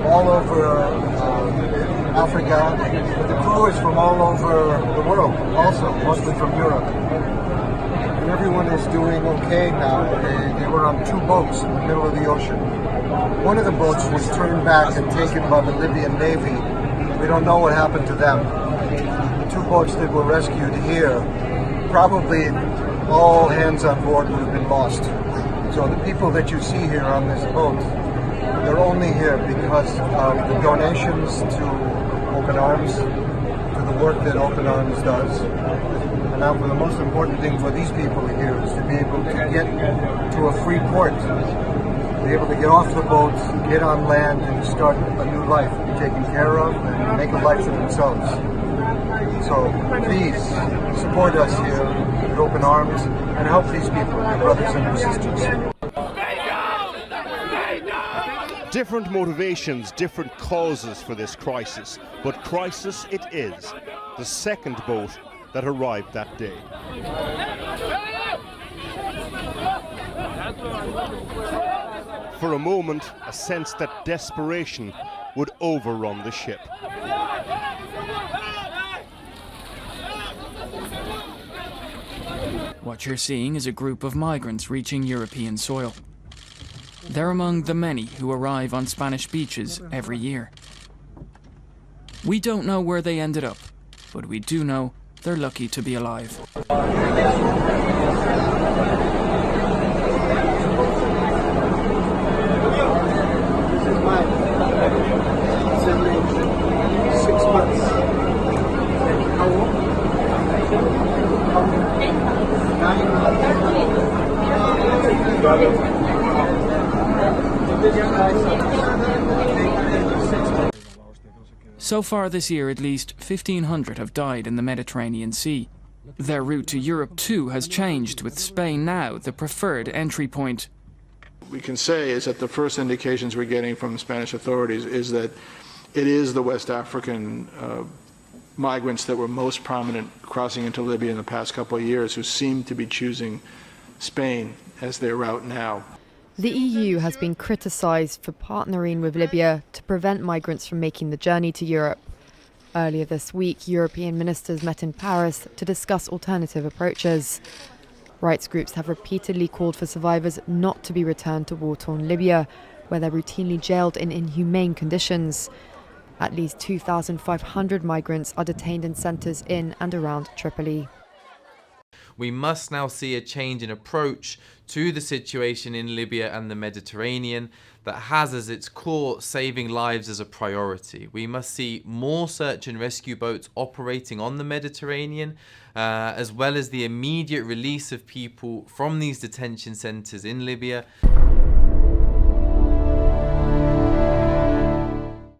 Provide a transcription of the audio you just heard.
all over Africa, but the crew is from all over the world, also, mostly from Europe. And everyone is doing okay now. They were on two boats in the middle of the ocean. One of the boats was turned back and taken by the Libyan Navy. We don't know what happened to them. The two boats that were rescued here, probably all hands on board would have been lost. So the people that you see here on this boat, they're only here because of the donations to Open Arms, to the work that Open Arms does. And now the most important thing for these people here is to be able to get to a free port, be able to get off the boat, get on land and start a new life, be taken care of and make a life for themselves. So please support us here at Open Arms and help these people, your brothers and your sisters. Different motivations, different causes for this crisis, but crisis it is. The second boat that arrived that day. For a moment, a sense that desperation would overrun the ship. What you're seeing is a group of migrants reaching European soil. They're among the many who arrive on Spanish beaches every year. We don't know where they ended up, but we do know they're lucky to be alive. So far this year, at least 1,500 have died in the Mediterranean Sea. Their route to Europe too has changed, with Spain now the preferred entry point. We can say is that the first indications we're getting from the Spanish authorities is that it is the West African migrants that were most prominent crossing into Libya in the past couple of years who seem to be choosing Spain as their route now. The EU has been criticised for partnering with Libya to prevent migrants from making the journey to Europe. Earlier this week, European ministers met in Paris to discuss alternative approaches. Rights groups have repeatedly called for survivors not to be returned to war-torn Libya, where they're routinely jailed in inhumane conditions. At least 2,500 migrants are detained in centres in and around Tripoli. We must now see a change in approach to the situation in Libya and the Mediterranean that has as its core saving lives as a priority. We must see more search and rescue boats operating on the Mediterranean, as well as the immediate release of people from these detention centres in Libya.